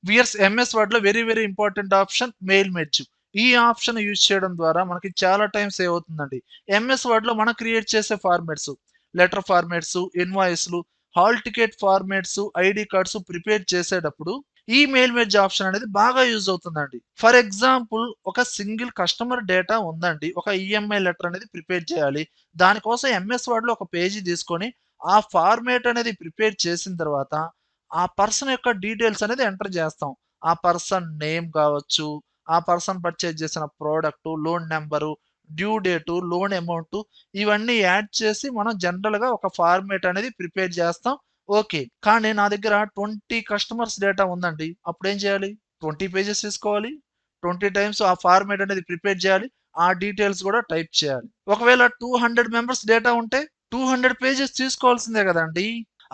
Weirs MS Word లో very important option mail merge. ఈ option use చేయడం ద్వారా మనకి చాలా టైం సేవ్ అవుతుందండి. ఎంఎస్ వర్డ్ లో మనం క్రియేట్ చేసే ఫార్మాట్స్, లెటర్ ఫార్మాట్స్, ఇన్వాయిస్లు, hall ticket formats, ID cards prepare చేసేటప్పుడు ఈ మెయిల్ మెర్జ్ ఆప్షన్ అనేది బాగా యూజ్ అవుతుందండి. ఫర్ ఎగ్జాంపుల్ ఒక సింగిల్ కస్టమర్ డేటా ఉందండి, ఒక ఈఎంఐ లెటర్ అనేది ప్రిపేర్ చేయాలి. దానికోసం ఎంఎస్ వర్డ్ లో ఒక పేజీ తీసుకొని ఆ ఫార్మేట్ అనేది ప్రిపేర్ చేసిన తర్వాత ఆ పర్సన్ యొక్క డీటెయిల్స్ అనేది ఎంటర్ చేస్తాం. ఆ పర్సన్ నేమ్ కావచ్చు, ఆ పర్సన్ పర్చేజ్ చేసిన product, loan number, due date, loan amount, ఇవన్నీ యాడ్ చేసి మనం జనరల్ గా ఒక ఫార్మేట్ అనేది ప్రిపేర్ చేస్తాం. ఓకే, కానీ నా దగ్గర 20 కస్టమర్స్ డేటా ఉందండి, అప్పుడు ఏం చేయాలి? 20 పేజెస్ తీసుకోవాలి, 20 టైమ్స్ ఆ ఫార్మేట్ అనేది ప్రిపేర్ చేయాలి, ఆ డీటెయిల్స్ కూడా టైప్ చేయాలి. ఒకవేళ 200 మెంబర్స్ డేటా ఉంటే 200 పేజెస్ తీసుకోవాల్సిందే కదండి.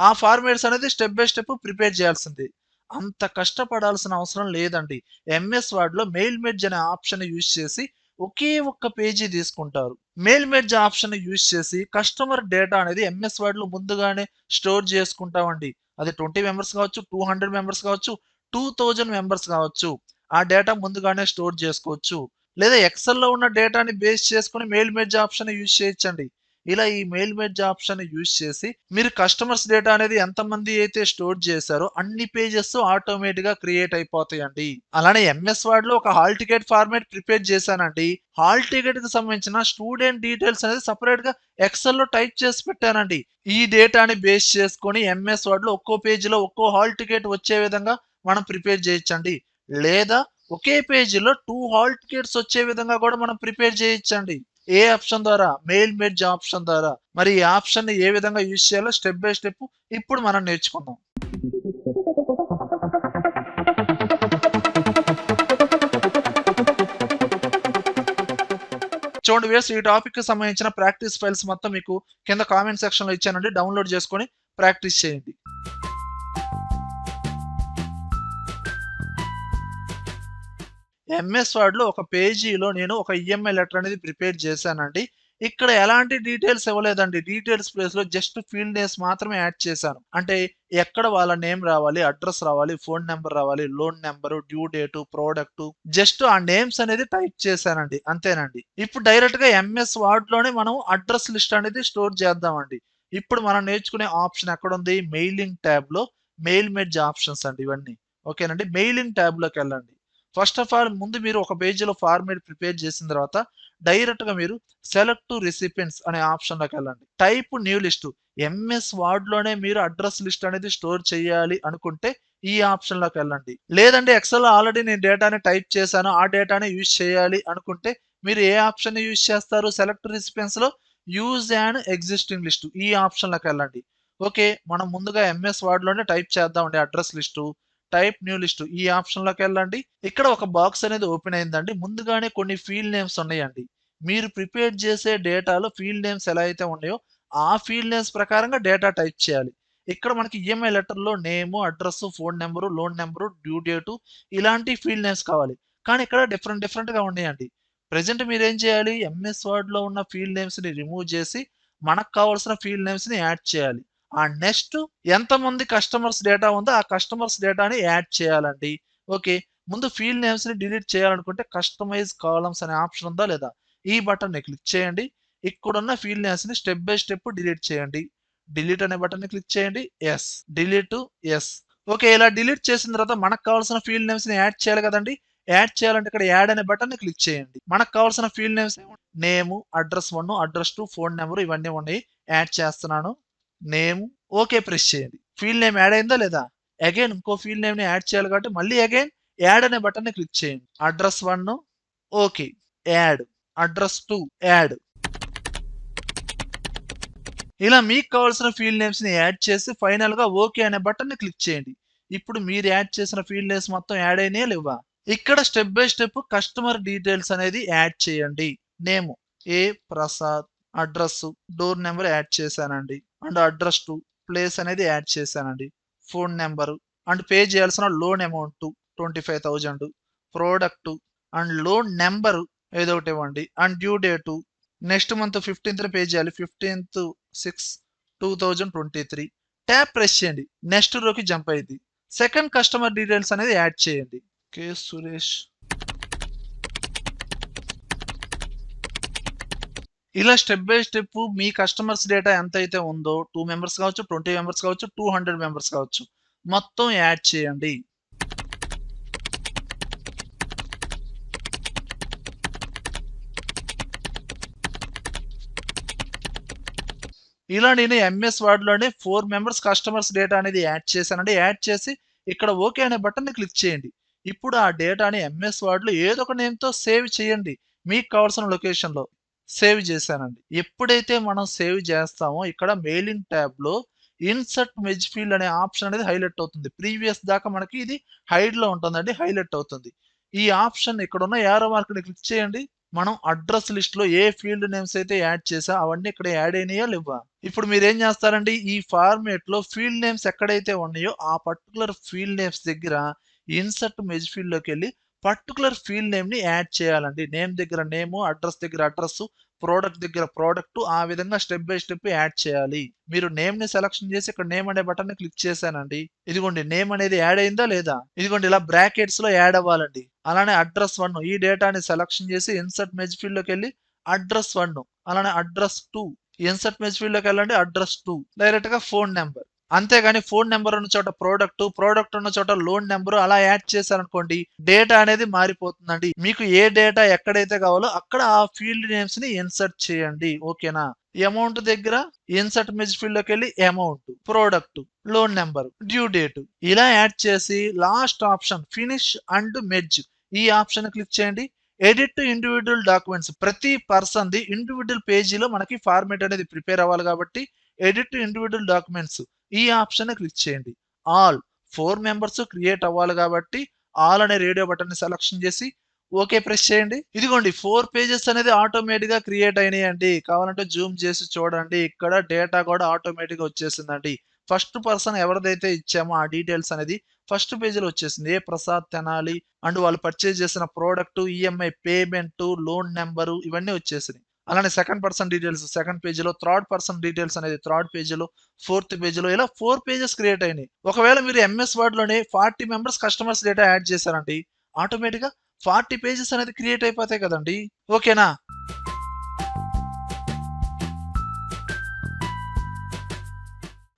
ఆ ఫార్మాట్స్ అనేది స్టెప్ బై స్టెప్ ప్రిపేర్ చేయాల్సింది. అంత కష్టపడాల్సిన అవసరం లేదండి. ఎంఎస్ వర్డ్ లో మెయిల్ మెర్జ్ అనే ఆప్షన్ యూజ్ చేసి ఒకే ఒక్క పేజీ తీసుకుంటారు. మెయిల్ మెర్జ్ ఆప్షన్ యూజ్ చేసి కస్టమర్ డేటా అనేది ఎంఎస్ వర్డ్ లో ముందుగానే స్టోర్ చేసుకుంటామండి. అది 20 మెంబర్స్ కావచ్చు, 200 మెంబర్స్ కావచ్చు, 2000 మెంబర్స్ కావచ్చు. ఆ డేటా ముందుగానే స్టోర్ చేసుకోవచ్చు. లేదా ఎక్సెల్ లో ఉన్న డేటాని బేస్ చేసుకుని మెయిల్ మెర్జ్ ఆప్షన్ యూజ్ చేయొచ్చండి. ఇలా ఈ మెయిల్ మెర్జ్ ఆప్షన్ యూజ్ చేసి మీరు కస్టమర్స్ డేటా అనేది ఎంతమంది అయితే స్టోర్ చేశారో అన్ని పేజెస్ ఆటోమేటిక్ గా క్రియేట్ అయిపోతాయండి. అలానే ఎంఎస్ వర్డ్ లో ఒక హాల్ టికెట్ ఫార్మాట్ ప్రిపేర్ చేశానండి. హాల్ టికెట్ కి సంబంధించిన స్టూడెంట్ డీటెయిల్స్ అనేది సపరేట్ గా ఎక్సెల్ లో టైప్ చేసి పెట్టానండి. ఈ డేటాని బేస్ చేసుకొని ఎంఎస్ వర్డ్ లో ఒక్కో పేజీలో ఒక్కో హాల్ టికెట్ వచ్చే విధంగా మనం ప్రిపేర్ చేయొచ్చండి. లేదా ఒకే పేజీలో 2 హాల్ టికెట్స్ వచ్చే విధంగా కూడా మనం ప్రిపేర్ చేయొచ్చండి. ఏ ఆప్షన్ ద్వారా? మెయిల్ మెర్జ్ ఆప్షన్ ద్వారా. మరి ఈ ఆప్షన్ ని ఏ విధంగా యూజ్ చేయాలో స్టెప్ బై స్టెప్ ఇప్పుడు మనం నేర్చుకుందాం. చూడండి వ్యూయర్స్, ఈ టాపిక్ కి సంబంధించిన ప్రాక్టీస్ ఫైల్స్ మొత్తం మీకు కింద కామెంట్ సెక్షన్ లో ఇచ్చానండి. డౌన్లోడ్ చేసుకొని ప్రాక్టీస్ చేయండి. ఎంఎస్ వర్డ్ లో ఒక పేజీలో నేను ఒక ఈఎంఐ లెటర్ అనేది ప్రిపేర్ చేశానండి. ఇక్కడ ఎలాంటి డీటెయిల్స్ ఇవ్వలేదండి. డీటెయిల్స్ ప్లేస్ లో జస్ట్ ఫీల్డ్ నేమ్స్ మాత్రమే యాడ్ చేశాను. అంటే ఎక్కడ వాళ్ళ నేమ్ రావాలి, అడ్రస్ రావాలి, ఫోన్ నెంబర్ రావాలి, loan number, due date, product, just ఆ నేమ్స్ అనేది టైప్ చేశానండి. అంతేనండి. ఇప్పుడు డైరెక్ట్ గా ఎంఎస్ వర్డ్ లోనే మనం అడ్రస్ లిస్ట్ అనేది స్టోర్ చేద్దామండి. ఇప్పుడు మనం నేర్చుకునే ఆప్షన్ ఎక్కడ ఉంది? మెయిలింగ్ ట్యాబ్ లో మెయిల్ మెర్జ్ ఆప్షన్స్ అండి ఇవన్నీ. ఓకేనండి. మెయిలింగ్ ట్యాబ్ లోకి వెళ్ళండి. ఫస్ట్ ఆఫ్ ఆల్ ముందు మీరు ఒక పేజీలో ఫార్మేట్ ప్రిపేర్ చేసిన తర్వాత డైరెక్ట్ గా మీరు సెలెక్ట్ టు రిసిపియెంట్స్ అనే ఆప్షన్ లోకి వెళ్ళండి. Type new list. MS word లోనే మీరు అడ్రస్ లిస్ట్ అనేది స్టోర్ చేయాలి అనుకుంటే ఈ ఆప్షన్ లోకి వెళ్ళండి. లేదంటే ఎక్సెల్ ఆల్రెడీ నేను డేటాని టైప్ చేశాను, ఆ డేటాని యూజ్ చేయాలి అనుకుంటే మీరు ఏ ఆప్షన్ యూజ్ చేస్తారు? సెలెక్ట్ రిసిపియెంట్స్ లో యూజ్ అండ్ ఎగ్జిస్టింగ్ లిస్ట్, ఈ ఆప్షన్ లోకి వెళ్ళండి. ఓకే, మనం ముందుగా ఎంఎస్ వర్డ్ లోనే టైప్ చేద్దామండి address list. Type new list, ఈ ఆప్షన్ లోకి వెళ్ళండి. ఇక్కడ ఒక బాక్స్ అనేది ఓపెన్ అయిందండి. ముందుగానే కొన్ని ఫీల్డ్ నేమ్స్ ఉన్నాయండి. మీరు ప్రిపేర్ చేసే డేటాలో ఫీల్డ్ నేమ్స్ ఎలా అయితే ఉన్నాయో ఆ ఫీల్డ్ నేమ్స్ ప్రకారంగా డేటా టైప్ చేయాలి. ఇక్కడ మనకి ఈఎంఐ లెటర్ లో name, address, phone number, loan number, due date, ఇలాంటి ఫీల్డ్ నేమ్స్ కావాలి. కానీ ఇక్కడ డిఫరెంట్ గా ఉన్నాయండి. ప్రెసెంట్ మీరు ఏం చేయాలి? ఎంఎస్ వర్డ్ లో ఉన్న ఫీల్డ్ నేమ్స్ ని రిమూవ్ చేసి మనకు కావాల్సిన ఫీల్డ్ నేమ్స్ ని యాడ్ చేయాలి. ఆ నెక్స్ట్ ఎంతమంది కస్టమర్స్ డేటా ఉందో ఆ కస్టమర్స్ డేటాని యాడ్ చేయాలండి. ఓకే, ముందు ఫీల్డ్ నేమ్స్ ని డిలీట్ చేయాలనుకుంటే కస్టమైజ్ కాలమ్స్ అనే ఆప్షన్ ఉందా లేదా? ఈ బటన్ ని క్లిక్ చేయండి. ఇక్కడున్న ఫీల్డ్ నేమ్స్ ని స్టెప్ బై స్టెప్ డిలీట్ చేయండి. డిలీట్ అనే బటన్ ని క్లిక్ చేయండి. Yes, delete, yes. ఓకే, ఇలా డిలీట్ చేసిన తర్వాత మనకు కావాల్సిన ఫీల్డ్ నేమ్స్ ని యాడ్ చేయాలి కదండి. యాడ్ చేయాలంటే ఇక్కడ యాడ్ అనే బటన్ ని క్లిక్ చేయండి. మనకు కావాల్సిన field names name, address 1, address 2, phone number, ఇవన్నీ ఉన్నాయి. యాడ్ చేస్తున్నాను. నేమ్, ఓకే ప్రెస్ చేయండి. ఫీల్డ్ నేమ్ యాడ్ అయిందా లేదా? అగైన్ ఇంకో ఫీల్డ్ నేమ్ ని యాడ్ చేయాలి కాబట్టి మళ్ళీ అగైన్ యాడ్ అనే బటన్ ని క్లిక్ చేయండి. Address 1, okay, add. Address 2, add. ఇలా మీకు కావాల్సిన ఫీల్డ్ నేమ్స్ ని యాడ్ చేసి ఫైనల్ గా ఓకే అనే బటన్ ని క్లిక్ చేయండి. ఇప్పుడు మీరు యాడ్ చేసిన ఫీల్డ్ నేమ్స్ మొత్తం యాడ్ అయినాయా లేవా? ఇక్కడ step by step customer details అనేది యాడ్ చేయండి. Name A Prasad, address, door number add చేశానండి. అండ్ అడ్రస్ టు ప్లేస్ అనేది యాడ్ చేశానండి. ఫోన్ నెంబరు అండ్ పే చేయాల్సిన loan amount 25,000, product and loan number ఏదో ఒకటి ఇవ్వండి. And due date next month 15th pay చేయాలి. 15/6/2023. ట్యాప్ ప్రెస్ చేయండి. నెక్స్ట్ రోకి జంప్ అయింది. సెకండ్ కస్టమర్ డీటెయిల్స్ అనేది యాడ్ చేయండి. కే సురేష్. ఇలా step by step me customers data ఎంతైతే ఉందో 2 మెంబర్స్ కావచ్చు, 20 మెంబర్స్ కావచ్చు, 200 మెంబర్స్ కావచ్చు. మొత్తం యాడ్ చేయండి. ఇలా నేను ఎంఎస్ వర్డ్‌లోనే 4 మెంబర్స్ కస్టమర్స్ డేటా అనేది యాడ్ చేశానండి. యాడ్ చేసి ఇక్కడ ఓకే అనే బటన్‌ని క్లిక్ చేయండి. ఇప్పుడు ఆ డేటాని ఎంఎస్ వర్డ్‌లో ఏదో ఒక నేమ్‌తో సేవ్ చేయండి. మీకు కావాల్సిన లొకేషన్‌లో. సేవ్ చేశానండి. ఎప్పుడైతే మనం సేవ్ చేస్తామో ఇక్కడ మెయిలింగ్ ట్యాబ్‌లో ఇన్సర్ట్ మెజ్ ఫీల్డ్ అనే ఆప్షన్ అనేది హైలైట్ అవుతుంది. ప్రీవియస్ దాకా మనకి ఇది హైడ్‌లో ఉంటుందండి. హైలైట్ అవుతుంది. ఈ ఆప్షన్ ఇక్కడున్న యారో మార్క్‌ని క్లిక్ చేయండి. మనం అడ్రస్ లిస్ట్‌లో ఏ ఫీల్డ్ నేమ్స్ అయితే యాడ్ చేసా అవన్నీ ఇక్కడ యాడ్ అయినాయా లేవా? ఇప్పుడు మీరేం చేస్తారండి ఈ ఫార్మాట్‌లో ఫీల్డ్ నేమ్స్ ఎక్కడైతే ఉన్నాయో ఆ పర్టిక్యులర్ ఫీల్డ్ నేమ్స్ దగ్గర ఇన్సర్ట్ మెజ్ ఫీల్డ్‌లోకెళ్ళి పర్టిక్యులర్ ఫీల్డ్ నేమ్‌ని యాడ్ చేయాలండి. నేమ్ దగ్గర నేము, అడ్రస్ దగ్గర అడ్రస్సు, ప్రొడక్ట్ దగ్గర ప్రొడక్ట్ ఆ విధంగా స్టెప్ బై స్టెప్ యాడ్ చేయాలి. మీరు నేమ్‌ని సెలక్షన్ చేసి ఇక్కడ నేమ్ అనే బటన్‌ని క్లిక్ చేశానండి. ఇదిగోండి నేమ్ అనేది యాడ్ అయిందా లేదా? ఇదిగోండి ఇలా బ్రాకెట్స్‌లో యాడ్ అవ్వాలండి. అలానే అడ్రస్ 1 ఈ డేటాని సెలక్షన్ చేసి ఇన్సర్ట్ మెజ్ ఫీల్డ్‌లోకెళ్ళి అడ్రస్ 1 అలానే అడ్రస్ 2 ఇన్సర్ట్ మెజ్ ఫీల్డ్‌లోకెళ్ళండి అడ్రస్ 2 డైరెక్ట్‌గా ఫోన్ నంబర్. అంతేగాని ఫోన్ నంబర్ ఉన్న చోట ప్రొడక్ట్ ఉన్న చోట లోన్ నంబర్ అలా యాడ్ చేశారనుకోండి డేటా అనేది మారిపోతుందండి. మీకు ఏ డేటా ఎక్కడైతే కావాలో అక్కడ ఆ ఫీల్డ్ నేమ్స్ ని ఇన్సర్ట్ చేయండి. ఓకేనా? అమౌంట్ దగ్గర ఇన్సర్ట్ మెజ్ ఫీల్డ్ లోకి వెళ్ళి amount, product, loan number, due date ఇలా యాడ్ చేసి last option finish and merge ఈ ఆప్షన్ క్లిక్ చేయండి. ఎడిట్ టు ఇండివిడ్యువల్ డాక్యుమెంట్స్ ప్రతి పర్సన్ ది ఇండివిడ్యువల్ పేజీలో మనకి ఫార్మేట్ అనేది ప్రిపేర్ అవ్వాలి కాబట్టి ఎడిట్ టు ఇండివిడ్యువల్ డాక్యుమెంట్స్ ఈ ఆప్షన్ క్లిక్ చేయండి. ఆల్ 4 మెంబర్స్ క్రియేట్ అవ్వాలి కాబట్టి ఆల్ అనే రేడియో బటన్ ని సెలక్షన్ చేసి ఓకే ప్రెస్ చేయండి. ఇదిగోండి 4 పేజెస్ అనేది ఆటోమేటిక్ గా క్రియేట్ అయినాయండి. కావాలంటే జూమ్ చేసి చూడండి. ఇక్కడ డేటా కూడా ఆటోమేటిక్ గా వచ్చేసిందండి. ఫస్ట్ పర్సన్ ఎవరిదైతే ఇచ్చామో ఆ డీటెయిల్స్ అనేది ఫస్ట్ పేజీలో వచ్చేసింది. ఏ ప్రసాద్ తెనాలి అండ్ వాళ్ళు పర్చేజ్ చేసిన product, EMI payment, loan number ఇవన్నీ వచ్చేసినాయి. అలానే సెకండ్ పర్సన్ డీటెయిల్స్ సెకండ్ పేజీలో, థర్డ్ పర్సన్ డీటెయిల్స్ అనేది థర్డ్ పేజీలో, ఫోర్త్ పేజీలో ఇలా 4 పేజెస్ క్రియేట్ అయినాయి. ఒకవేళ మీరు ఎంఎస్ వర్డ్ లోనే 40 మెంబర్స్ కస్టమర్స్ డేటా యాడ్ చేశారండి ఆటోమేటిక్ గా 40 పేజెస్ అనేది క్రియేట్ అయిపోతాయి కదండి. ఓకేనా?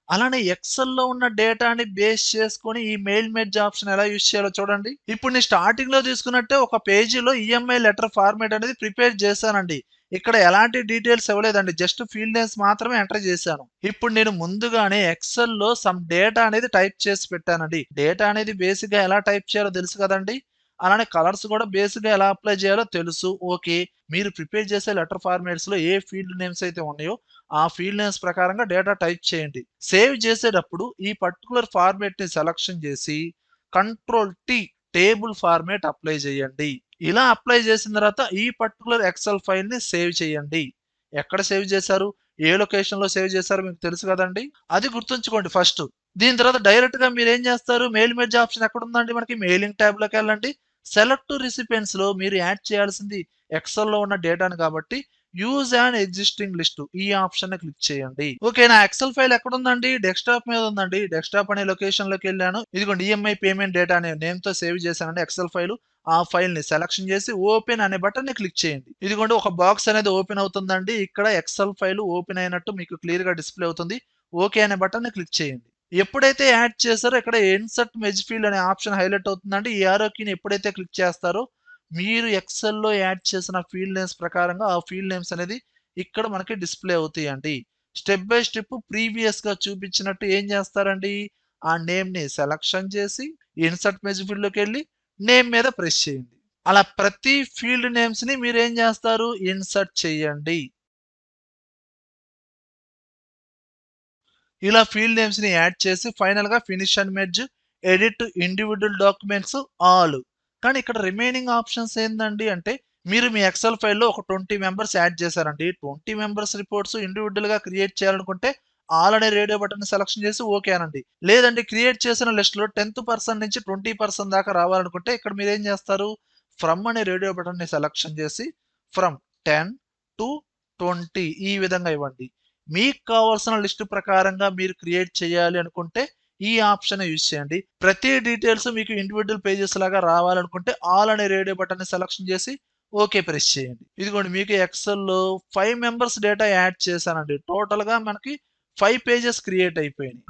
అలానే ఎక్సెల్ లో ఉన్న డేటాని బేస్ చేసుకొని ఈ మెయిల్ మెర్జ్ ఆప్షన్ ఎలా యూజ్ చేయాలో చూడండి. ఇప్పుడు నేను స్టార్టింగ్ లో తీసుకున్నట్టే ఒక పేజీలో ఈఎంఐ లెటర్ ఫార్మాట్ అనేది ప్రిపేర్ చేశానండి. ఇక్కడ ఎలాంటి డీటెయిల్స్ ఇవ్వలేదండి. జస్ట్ ఫీల్డ్ నేమ్స్ మాత్రమే ఎంటర్ చేశాను. ఇప్పుడు నేను ముందుగానే ఎక్సెల్ లో సమ్ డేటా అనేది టైప్ చేసి పెట్టానండి. డేటా అనేది బేసిక్ గా ఎలా టైప్ చేయాలో తెలుసు కదండి. అలానే కలర్స్ కూడా బేసిక్ గా ఎలా అప్లై చేయాలో తెలుసు. ఓకే. మీరు ప్రిపేర్ చేసే లెటర్ ఫార్మాట్స్ లో ఏ ఫీల్డ్ నేమ్స్ అయితే ఉన్నాయో ఆ ఫీల్డ్ నేమ్స్ ప్రకారంగా డేటా టైప్ చేయండి. సేవ్ చేసేటప్పుడు ఈ పర్టికులర్ ఫార్మాట్ ని సెలక్షన్ చేసి control tea table format apply చేయండి. ఇలా అప్లై చేసిన తర్వాత ఈ పర్టికులర్ ఎక్సెల్ ఫైల్ ని సేవ్ చేయండి. ఎక్కడ సేవ్ చేశారు? ఏ లొకేషన్ లో సేవ్ చేశారో మీకు తెలుసు కదండి. అది గుర్తుంచుకోండి ఫస్ట్. దీని తర్వాత డైరెక్ట్ గా మీరు ఏం చేస్తారు? మెయిల్ మెర్జ్ ఆప్షన్ ఎక్కడ ఉందండి మనకి? మెయిలింగ్ ట్యాబ్ లోకి వెళ్ళండి. సెలెక్ట్ రిసిపియెంట్స్ లో మీరు యాడ్ చేయాల్సింది ఎక్సెల్ లో ఉన్న డేటాను కాబట్టి యూజ్ అండ్ ఎగ్జిస్టింగ్ లిస్ట్ ఈ ఆప్షన్ ని క్లిక్ చేయండి. ఓకే నా ఎక్సెల్ ఫైల్ ఎక్కడ ఉందండి? డెస్క్టాప్ మీద ఉందండి. డెస్క్టాప్ అనే లొకేషన్ లోకి వెళ్ళాను. ఇదిగోండి ఈఎంఐ పేమెంట్ డేటా అనే నేమ్ తో సేవ్ చేశానండి ఎక్సెల్ ఫైల్. ఆ ఫైల్ ని సెలక్షన్ చేసి ఓపెన్ అనే బటన్ ని క్లిక్ చేయండి. ఇదిగోండి ఒక బాక్స్ అనేది ఓపెన్ అవుతుందండి. ఇక్కడ ఎక్సెల్ ఫైల్ ఓపెన్ అయినట్టు మీకు క్లియర్ గా డిస్ప్లే అవుతుంది. ఓకే అనే బటన్ ని క్లిక్ చేయండి. ఎప్పుడైతే యాడ్ చేశారో ఇక్కడ ఇన్సర్ట్ మెజ్ ఫీల్డ్ అనే ఆప్షన్ హైలైట్ అవుతుందండి. ఈ యారో కీని ఎప్పుడైతే క్లిక్ చేస్తారో మీరు ఎక్సెల్ లో యాడ్ చేసిన ఫీల్డ్ నేమ్స్ ప్రకారంగా ఆ ఫీల్డ్ నేమ్స్ అనేది ఇక్కడ మనకి డిస్ప్లే అవుతాయండి. స్టెప్ బై స్టెప్ ప్రీవియస్ గా చూపించినట్టు ఏం చేస్తారండి? ఆ నేమ్ ని సెలక్షన్ చేసి ఇన్సర్ట్ మెజ్ ఫీల్డ్ లోకి వెళ్ళి నేమ్ మీద ప్రెస్ చేయండి. అలా ప్రతి ఫీల్డ్ నేమ్స్ ని మీరు ఏం చేస్తారు? ఇన్సర్ట్ చేయండి. ఇలా ఫీల్డ్ నేమ్స్ ని యాడ్ చేసి ఫైనల్ గా finish and merge edit individual documents all. కానీ ఇక్కడ రిమైనింగ్ ఆప్షన్స్ ఏందండి అంటే మీరు మీ ఎక్సెల్ ఫైల్లో ఒక 20 మెంబర్స్ యాడ్ చేశారండి. 20 మెంబర్స్ రిపోర్ట్స్ ఇండివిడ్యువల్ గా క్రియేట్ చేయాలనుకుంటే ఆల్ అనే రేడియో బటన్ సెలక్షన్ చేసి ఓకే అనండి. లేదండి క్రియేట్ చేసిన లిస్ట్ లో 10% నుంచి 20% దాకా రావాలనుకుంటే ఇక్కడ మీరు ఏం చేస్తారు? ఫ్రమ్ అనే రేడియో బటన్ ని సెలక్షన్ చేసి ఫ్రమ్ 10 టు 20 ఈ విధంగా ఇవ్వండి. మీకు కావాల్సిన లిస్ట్ ప్రకారంగా మీరు క్రియేట్ చేయాలి అనుకుంటే ఈ ఆప్షన్ యూజ్ చేయండి. ప్రతి డీటెయిల్స్ మీకు ఇండివిడ్యువల్ పేజెస్ లాగా రావాలనుకుంటే ఆల్ అనే రేడియో బటన్ సెలెక్షన్ చేసి ఓకే ప్రెస్ చేయండి. ఇదిగోండి మీకు ఎక్సెల్‌లో 5 మెంబర్స్ డేటా యాడ్ చేశానండి. టోటల్‌గా మనకి 5 పేజెస్ క్రియేట్ అయిపోయినాయి.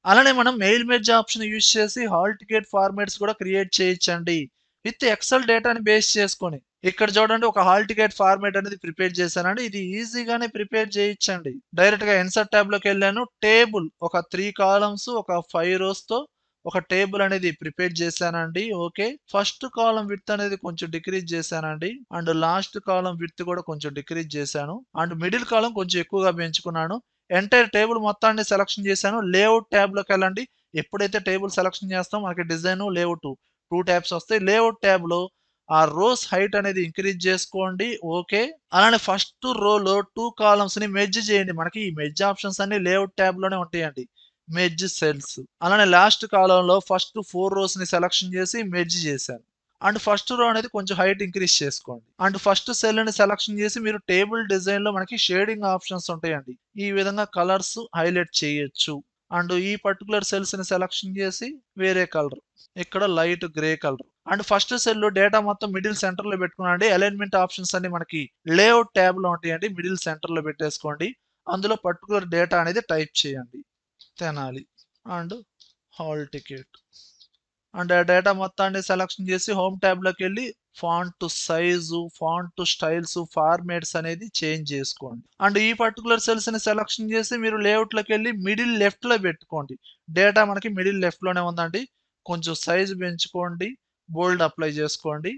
అలానే మనం మెయిల్ మెర్జ్ ఆప్షన్ యూజ్ చేసి హాల్ టికెట్ ఫార్మాట్స్ కూడా క్రియేట్ చేయొచ్చండి. విత్ ఎక్సెల్ డేటాని బేస్ చేసుకొని. ఇక్కడ చూడండి ఒక హాల్ టికెట్ ఫార్మాట్ అనేది ప్రిపేర్ చేశానండి. ఇది ఈజీగానే ప్రిపేర్ చేయొచ్చండి. డైరెక్ట్‌గా ఇన్సర్ట్ ట్యాబ్‌లోకి వెళ్ళాను. టేబుల్ ఒక 3 కాలమ్స్ ఒక 5 రోస్‌తో ఒక టేబుల్ అనేది ప్రిపేర్ చేశానండి. ఓకే. ఫస్ట్ కాలమ్ విడ్త్ అనేది కొంచెం డిక్రీజ్ చేశానండి. అండ్ లాస్ట్ కాలమ్ విడ్త్ కూడా కొంచెం డిక్రీజ్ చేశాను. అండ్ మిడిల్ కాలమ్ కొంచెం ఎక్కువగా పెంచుకున్నాను. ఎంటైర్ టేబుల్ మొత్తాన్ని సెలక్షన్ చేశాను. లేఅవుట్ ట్యాబ్‌లోకి వెళ్ళండి. ఎప్పుడైతే టేబుల్ సెలక్షన్ చేస్తామో మనకి డిజైన్, లేఅవుట్ 2 ట్యాబ్స్ వస్తాయి. లేఅవుట్ ట్యాబ్‌లో ఆ రోస్ హైట్ అనేది ఇంక్రీజ్ చేసుకోండి. ఓకే. అలానే ఫస్ట్ రోలో 2 కాలమ్స్‌ని మెర్జ్ చేయండి. మనకి ఈ మెర్జ్ ఆప్షన్స్ అన్ని లేఅవుట్ ట్యాబ్‌లోనే ఉంటాయండి. Merge cells. అలానే లాస్ట్ కాలమ్‌లో ఫస్ట్ 4 రోస్‌ని సెలక్షన్ చేసి మెర్జ్ చేశాను. అండ్ ఫస్ట్ రో అనేది కొంచెం హైట్ ఇంక్రీజ్ చేసుకోండి. అండ్ ఫస్ట్ సెల్‌ని సెలక్షన్ చేసి మీరు టేబుల్ డిజైన్‌లో మనకి షేడింగ్ ఆప్షన్స్ ఉంటాయండి. ఈ విధంగా కలర్స్ హైలైట్ చేయొచ్చు. అండ్ ఈ పర్టిక్యులర్ సెల్స్‌ని సెలక్షన్ చేసి వేరే కలర్. ఇక్కడ light grey colour. And first సెల్‌లో డేటా మొత్తం మిడిల్ సెంటర్‌లో పెట్టుకున్నానండి. అలైన్‌మెంట్ ఆప్షన్స్ అన్ని మనకి లేఅవుట్ ట్యాబ్‌లో ఉంటాయండి. మిడిల్ సెంటర్‌లో పెట్టేసుకోండి. అందులో పర్టిక్యులర్ డేటా అనేది టైప్ చేయండి. Tenali and hall ticket. And ఆ డేటా మొత్తాన్ని సెలక్షన్ చేసి హోమ్ ట్యాబ్‌లోకి వెళ్ళి font size, font styles, formats అనేది చేంజ్ చేసుకోండి. అండ్ ఈ పర్టిక్యులర్ సెల్స్‌ని సెలక్షన్ చేసి మీరు లేఅవుట్‌లోకి వెళ్ళి మిడిల్ లెఫ్ట్‌లో పెట్టుకోండి. డేటా మనకి మిడిల్ లెఫ్ట్‌లోనే ఉందండి. కొంచెం సైజ్ పెంచుకోండి. బోల్డ్ అప్లై చేసుకోండి.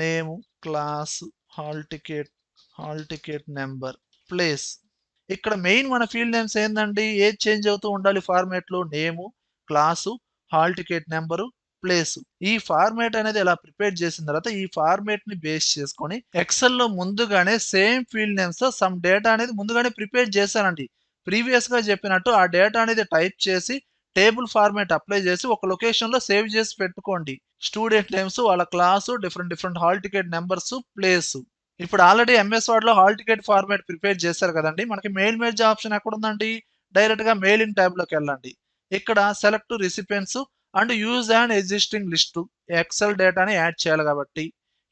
Name, class, hall ticket, hall ticket number, place. ఇక్కడ మెయిన్ మన ఫీల్డ్ నేమ్స్ ఏందండి? ఏది చేంజ్ అవుతూ ఉండాలి ఫార్మాట్‌లో? Name, class, hall ticket number, place. ఈ ఫార్మాట్ అనేది ఇలా ప్రిపేర్ చేసిన తర్వాత ఈ ఫార్మాట్‌ని బేస్ చేసుకొని ఎక్సెల్‌లో ముందుగానే సేమ్ ఫీల్డ్ నేమ్స్‌తో సమ్ డేటా అనేది ముందుగానే ప్రిపేర్ చేశానండి. ప్రీవియస్‌గా చెప్పినట్టు ఆ డేటా అనేది టైప్ చేసి టేబుల్ ఫార్మాట్ అప్లై చేసి ఒక లొకేషన్‌లో సేవ్ చేసి పెట్టుకోండి. స్టూడెంట్ నేమ్స్, వాళ్ళ class, different hall ticket numbers, place. ఇప్పుడు ఆల్రెడీ ఎంఎస్ వర్డ్‌లో హాల్ టికెట్ ఫార్మాట్ ప్రిపేర్ చేశారు కదండీ! మనకి మెయిల్ మెర్జ్ ఆప్షన్ ఎక్కడుందండి? డైరెక్ట్‌గా మెయిలింగ్ ట్యాబ్‌లోకి వెళ్ళండి. ఇక్కడ select recipients and use an existing list. Excel డేటాని యాడ్ చేయాలి కాబట్టి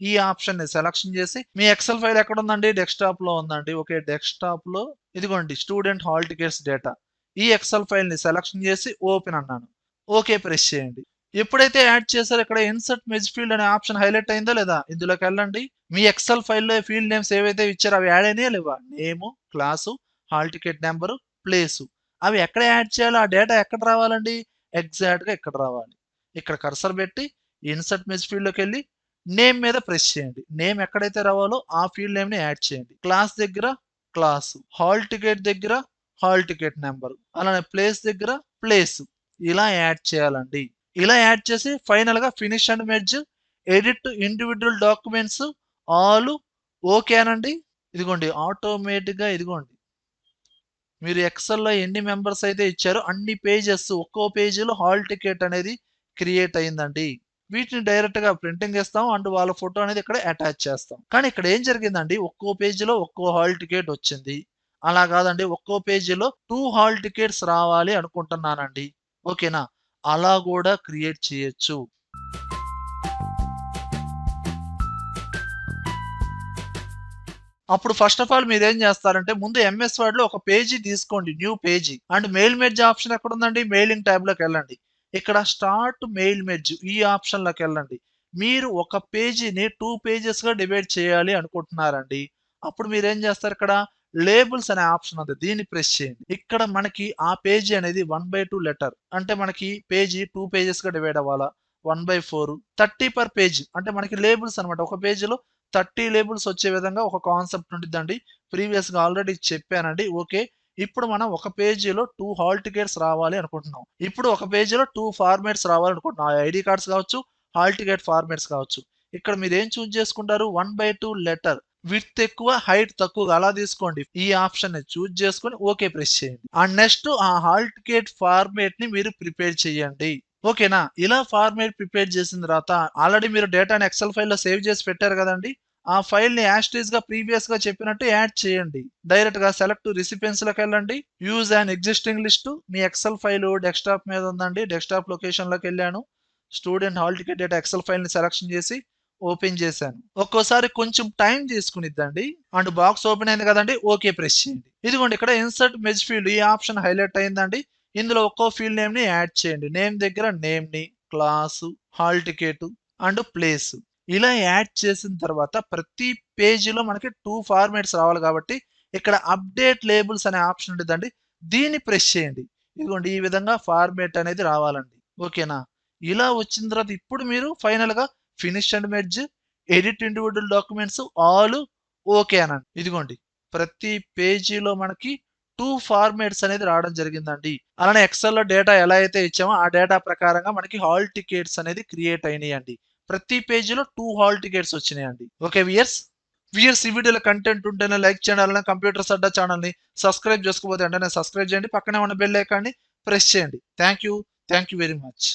ఈ ఆప్షన్‌ని సెలక్షన్ చేసి మీ ఎక్సెల్ ఫైల్ ఎక్కడుందండి? డెస్క్‌టాప్‌లో ఉందండి. ఓకే. డెస్క్‌టాప్‌లో ఇదిగోండి స్టూడెంట్ హాల్ టికెట్స్ డేటా. ఈ ఎక్సెల్ ఫైల్‌ని సెలక్షన్ చేసి ఓపెన్ అన్నాను. ఓకే ప్రెస్ చేయండి. ఎప్పుడైతే యాడ్ చేశారో ఇక్కడ ఇన్సర్ట్ మెర్జ్ ఫీల్డ్ అనే ఆప్షన్ హైలైట్ అయిందా లేదా? ఇందులోకి వెళ్ళండి. మీ ఎక్సెల్ ఫైల్‌లో ఫీల్డ్ నేమ్స్ ఏవైతే ఇచ్చారో అవి యాడ్ అయినాయా లేవా? Name, class, hall ticket number, place. అవి ఎక్కడ యాడ్ చేయాలో ఆ డేటా ఎక్కడ రావాలండి? ఎగ్జాక్ట్‌గా ఇక్కడ రావాలి. ఇక్కడ కర్సర్ పెట్టి ఇన్సర్ట్ మెర్జ్ ఫీల్డ్‌లోకెళ్ళి నేమ్ మీద ప్రెస్ చేయండి. నేమ్ ఎక్కడైతే రావాలో ఆ ఫీల్డ్ నేమ్‌ని యాడ్ చేయండి. క్లాస్ దగ్గర క్లాసు, హాల్ టికెట్ దగ్గర హాల్ టికెట్ నంబరు, అలానే ప్లేస్ దగ్గర ప్లేసు. ఇలా యాడ్ చేయాలండి. ఇలా యాడ్ చేసి ఫైనల్‌గా finish and merge, edit individual documents all ఓకేనండి. ఇదిగోండి ఆటోమేటిక్‌గా ఇదిగోండి. మీరు ఎక్సెల్‌లో ఎన్ని మెంబర్స్ అయితే ఇచ్చారో అన్ని పేజెస్ ఒక్కో పేజీలో హాల్ టికెట్ అనేది క్రియేట్ అయిందండి. వీటిని డైరెక్ట్‌గా ప్రింటింగ్ ఇస్తాం. అండ్ వాళ్ళ ఫోటో అనేది ఇక్కడ అటాచ్ చేస్తాం. కానీ ఇక్కడ ఏం జరిగిందండి? ఒక్కో పేజీలో ఒక్కో హాల్ టికెట్ వచ్చింది. అలా కాదండి. ఒక్కో పేజీలో 2 హాల్ టికెట్స్ రావాలి అనుకుంటున్నానండి. ఓకేనా? అలా కూడా క్రియేట్ చేయొచ్చు. అప్పుడు ఫస్ట్ ఆఫ్ ఆల్ మీరేం చేస్తారంటే ముందు ఎంఎస్ వర్డ్‌లో ఒక పేజీ తీసుకోండి. New page. And mail merge option ఎక్కడుందండి? మెయిలింగ్ ట్యాబ్‌లోకెళ్ళండి. ఇక్కడ స్టార్ట్ మెయిల్ మెర్జ్ ఈ ఆప్షన్‌లోకెళ్ళండి. మీరు ఒక పేజీని 2 పేజెస్‌గా డివైడ్ చేయాలి అనుకుంటున్నారండి. అప్పుడు మీరేం చేస్తారు ఇక్కడ లేబుల్స్ అనే ఆప్షన్ ఉంది. దీన్ని ప్రెస్ చేయండి. ఇక్కడ మనకి ఆ పేజీ అనేది 1/2 లెటర్. అంటే మనకి పేజీ 2 పేజెస్‌గా డివైడ్ అవ్వాలా? 1/4 30 పర్ పేజ్. అంటే మనకి లేబుల్స్ అన్నమాట. ఒక పేజీలో 30 లేబుల్స్ వచ్చే విధంగా ఒక కాన్సెప్ట్ ఉండిద్దండి. ప్రీవియస్‌గా ఆల్రెడీ చెప్పానండి. ఓకే. ఇప్పుడు మనం ఒక పేజీలో 2 హాల్ టికెట్స్ రావాలి అనుకుంటున్నాం. ఇప్పుడు ఒక పేజీలో 2 ఫార్మాట్స్ రావాలనుకుంటున్నాం. ఐడీ కార్డ్స్ కావచ్చు, హాల్ టికెట్ ఫార్మాట్స్ కావచ్చు. ఇక్కడ మీరేం చూజ్ చేసుకుంటారు? 1/2 లెటర్. విడ్త్ ఎక్కువ, హైట్ తక్కువగా అలా తీసుకోండి. ఈ ఆప్షన్‌ని చూజ్ చేసుకొని ఓకే ప్రెస్ చేయండి. అండ్ నెక్స్ట్ ఆ హాల్ టికెట్ ఫార్మాట్‌ని మీరు ప్రిపేర్ చేయండి. ఓకేనా? ఇలా ఫార్మాట్ ప్రిపేర్ చేసిన తర్వాత ఆల్రెడీ మీరు డేటాని ఎక్సెల్ ఫైల్‌లో సేవ్ చేసి పెట్టారు కదండీ! ఆ ఫైల్‌ని యాజ్ ఇట్ ఈస్‌గా ప్రీవియస్‌గా చెప్పినట్టు యాడ్ చేయండి. డైరెక్ట్‌గా సెలెక్ట్ రిసిపియెంట్స్‌లోకెళ్ళండి. Use an existing list. మీ ఎక్సెల్ ఫైలు డెస్క్‌టాప్ మీద ఉందండి. డెస్క్‌టాప్ లొకేషన్‌లోకెళ్ళాను. Student hall ticket data Excel ఫైల్‌ని సెలక్షన్ చేసి ఓపెన్ చేశాను. ఒక్కోసారి కొంచెం టైం తీసుకునిద్దండి. అండ్ బాక్స్ ఓపెన్ అయింది కదండీ! ఓకే ప్రెస్ చేయండి. ఇదిగోండి ఇక్కడ ఇన్సర్ట్ మెజ్ ఫీల్డ్ ఈ ఆప్షన్ హైలైట్ అయిందండి. ఇందులో ఒక్కో ఫీల్డ్ నేమ్‌ని యాడ్ చేయండి. నేమ్ దగ్గర నేమ్‌ని, class, hall ticket and place ఇలా యాడ్ చేసిన తర్వాత ప్రతి పేజీలో మనకి 2 ఫార్మాట్స్ రావాలి కాబట్టి ఇక్కడ అప్డేట్ లేబుల్స్ అనే ఆప్షన్ ఉండిద్దండి. దీన్ని ప్రెస్ చేయండి. ఇదిగోండి ఈ విధంగా ఫార్మాట్ అనేది రావాలండి. ఓకేనా? ఇలా వచ్చిన తర్వాత ఇప్పుడు మీరు ఫైనల్‌గా finish and merge, edit individual documents all okay అనండి. ఇదిగోండి ప్రతి పేజీలో మనకి 2 ఫార్మాట్స్ అనేది రావడం జరిగిందండి. అలానే ఎక్సెల్‌లో డేటా ఎలా అయితే ఇచ్చామో ఆ డేటా ప్రకారంగా మనకి హాల్ టికెట్స్ అనేది క్రియేట్ అయినాయండి. ప్రతి పేజీలో 2 హాల్ టికెట్స్ వచ్చినాయండి. Okay viewers. వ్యూయర్స్ ఈ వీడియోలో కంటెంట్ ఉంటేనే లైక్ చేయండి. అలానే కంప్యూటర్స్ అడ్డా ఛానల్‌ని సబ్స్క్రైబ్ చేసుకోకపోతే వెంటనే సబ్స్క్రైబ్ చేయండి. పక్కనే ఉన్న బెల్ ఐకాన్‌ని ప్రెస్ చేయండి. Thank you. Thank you very much.